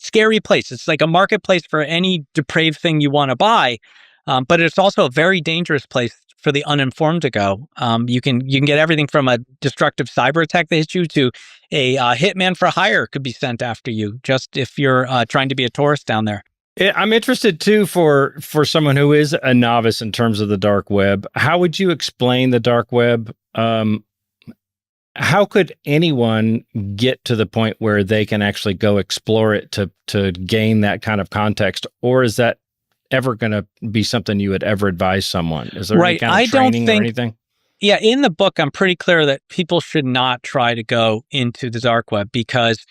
scary place. It's like a marketplace for any depraved thing you want to buy, but it's also a very dangerous place for the uninformed to go. You can get everything from a destructive cyber attack that hits you to a hitman for hire could be sent after you just if you're trying to be a tourist down there. I'm interested too for someone who is a novice in terms of the dark web. How would you explain the dark web? How could anyone get to the point where they can actually go explore it to gain that kind of context? Or is that ever going to be something you would ever advise someone? Is there any kind of training or anything? Yeah, in the book, I'm pretty clear that people should not try to go into the dark web because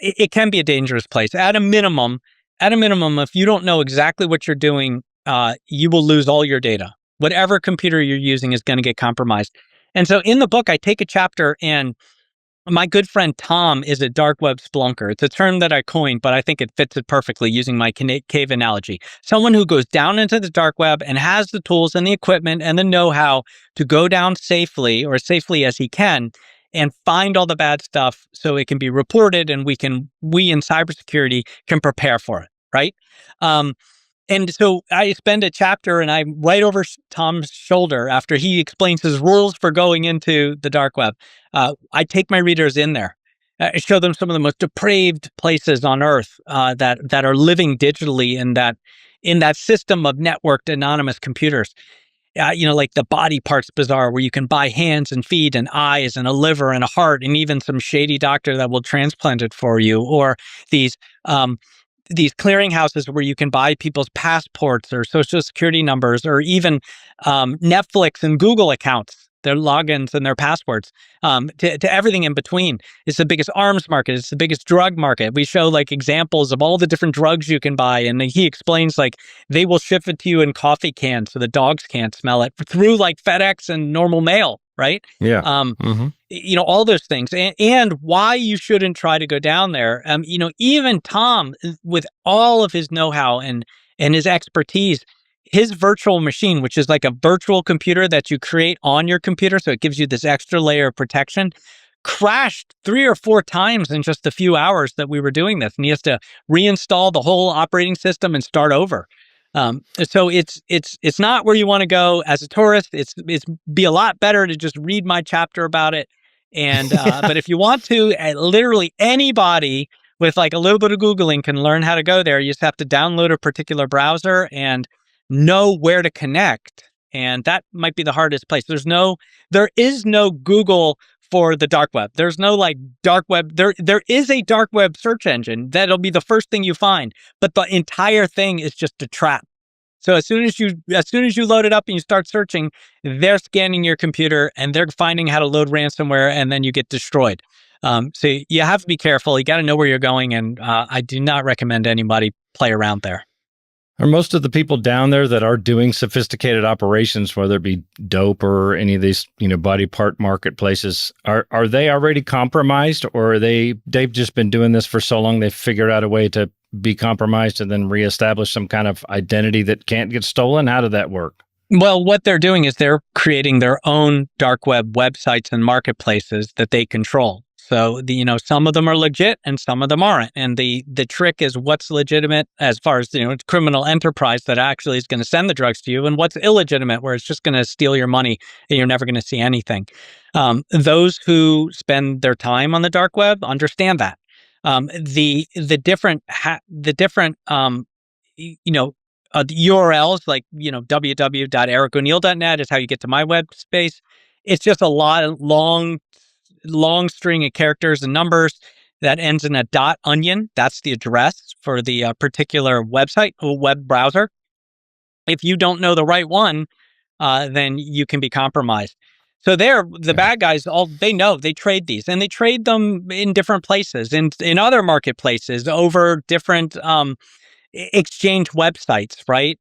it can be a dangerous place. At a minimum, if you don't know exactly what you're doing, you will lose all your data. Whatever computer you're using is going to get compromised. And so in the book, I take a chapter, and my good friend Tom is a dark web spelunker. It's a term that I coined, but I think it fits it perfectly using my cave analogy. Someone who goes down into the dark web and has the tools and the equipment and the know-how to go down safely, or as safely as he can, and find all the bad stuff so it can be reported, and we in cybersecurity can prepare for it, right? And so I spend a chapter and I'm right over Tom's shoulder after he explains his rules for going into the dark web. I take my readers in there. I show them some of the most depraved places on earth that are living digitally in that system of networked anonymous computers. Like the body parts bazaar where you can buy hands and feet and eyes and a liver and a heart and even some shady doctor that will transplant it for you, or these clearinghouses where you can buy people's passports or social security numbers, or even Netflix and Google accounts, their logins and their passwords, to everything in between. It's the biggest arms market. It's the biggest drug market. We show like examples of all the different drugs you can buy. And he explains like they will ship it to you in coffee cans so the dogs can't smell it through like FedEx and normal mail, right? Yeah. All those things, and why you shouldn't try to go down there. Even Tom, with all of his know-how and his expertise, his virtual machine, which is like a virtual computer that you create on your computer, so it gives you this extra layer of protection, crashed 3 or 4 times in just a few hours that we were doing this, and he has to reinstall the whole operating system and start over. So it's not where you want to go as a tourist. It's be a lot better to just read my chapter about it. And but if you want to, literally anybody with like a little bit of Googling can learn how to go there. You just have to download a particular browser and know where to connect. And that might be the hardest place. There is no Google for the dark web. There's no like dark web. There is a dark web search engine that'll be the first thing you find, but the entire thing is just a trap. So as soon as you load it up and you start searching, they're scanning your computer and they're finding how to load ransomware, and then you get destroyed. So you have to be careful. You got to know where you're going, and I do not recommend anybody play around there. Are most of the people down there that are doing sophisticated operations, whether it be dope or any of these, body part marketplaces, are they already compromised, or they've just been doing this for so long they've figured out a way to be compromised and then reestablish some kind of identity that can't get stolen? How did that work? Well, what they're doing is they're creating their own dark web websites and marketplaces that they control. So some of them are legit and some of them aren't. And the trick is what's legitimate as far as, criminal enterprise that actually is going to send the drugs to you, and what's illegitimate where it's just going to steal your money and you're never going to see anything. Those who spend their time on the dark web understand that. The URLs like, www.ericoneal.net is how you get to my web space. It's just a lot of long string of characters and numbers that ends in a .onion. That's the address for the particular website or web browser. If you don't know the right one, then you can be compromised. So the bad guys, they know, they trade these, and they trade them in different places, in other marketplaces over different exchange websites, right?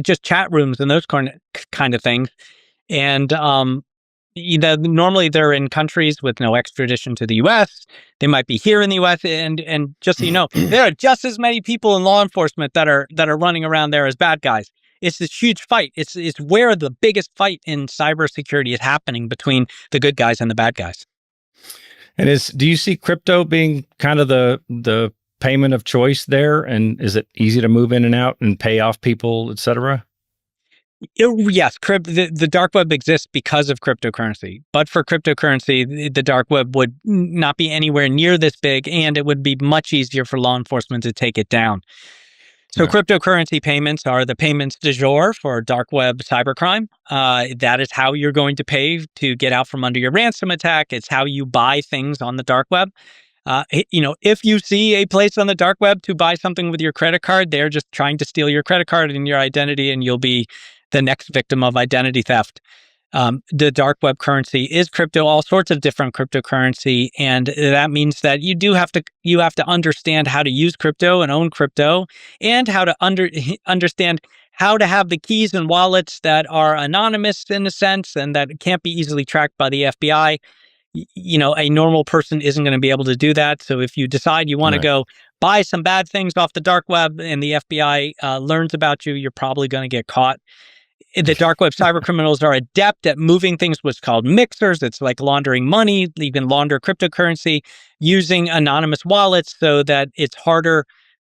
Just chat rooms and those kind of things. And normally they're in countries with no extradition to the U.S. They might be here in the U.S. and just so you know, there are just as many people in law enforcement that are running around there as bad guys. It's this huge fight. It's where the biggest fight in cybersecurity is happening between the good guys and the bad guys. And do you see crypto being kind of the payment of choice there? And is it easy to move in and out and pay off people, et cetera? Yes, the dark web exists because of cryptocurrency. But for cryptocurrency, the dark web would not be anywhere near this big, and it would be much easier for law enforcement to take it down. So cryptocurrency payments are the payments du jour for dark web cybercrime. That is how you're going to pay to get out from under your ransom attack. It's how you buy things on the dark web. If you see a place on the dark web to buy something with your credit card, they're just trying to steal your credit card and your identity, and you'll be the next victim of identity theft. The dark web currency is crypto, all sorts of different cryptocurrency, and that means that you have to understand how to use crypto and own crypto, and how to understand how to have the keys and wallets that are anonymous in a sense and that can't be easily tracked by the FBI. A normal person isn't going to be able to do that. So if you decide you want to go buy some bad things off the dark web and the FBI learns about you, you're probably going to get caught. The dark web cyber criminals are adept at moving things, what's called mixers. It's like laundering money. You can launder cryptocurrency using anonymous wallets so that it's harder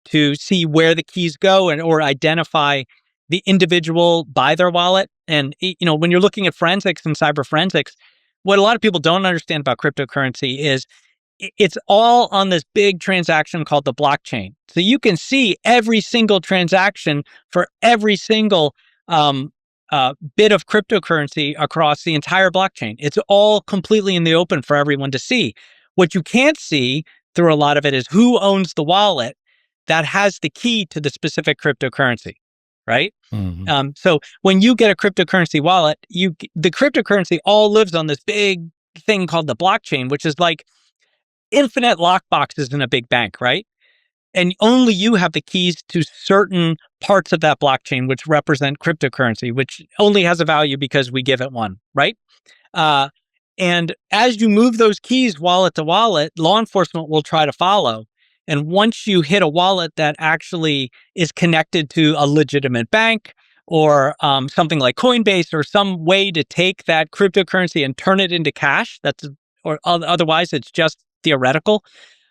to see where the keys go or identify the individual by their wallet. And, when you're looking at forensics and cyber forensics, what a lot of people don't understand about cryptocurrency is it's all on this big transaction called the blockchain. So you can see every single transaction for every single bit of cryptocurrency across the entire blockchain. It's all completely in the open for everyone to see. What you can't see through a lot of it is who owns the wallet that has the key to the specific cryptocurrency, right? Mm-hmm. So when you get a cryptocurrency wallet, the cryptocurrency all lives on this big thing called the blockchain, which is like infinite lockboxes in a big bank, right? And only you have the keys to certain parts of that blockchain, which represent cryptocurrency, which only has a value because we give it one, right? And as you move those keys wallet to wallet, law enforcement will try to follow. And once you hit a wallet that actually is connected to a legitimate bank or something like Coinbase or some way to take that cryptocurrency and turn it into cash, otherwise it's just theoretical.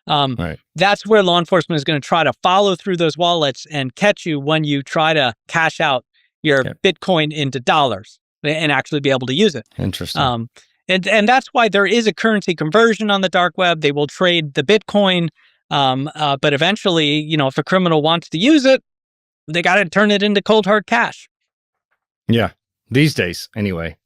That's where law enforcement is going to try to follow through those wallets and catch you when you try to cash out your Bitcoin into dollars and actually be able to use it. Interesting. And that's why there is a currency conversion on the dark web. They will trade the Bitcoin, but eventually, if a criminal wants to use it, they got to turn it into cold hard cash. Yeah, these days anyway.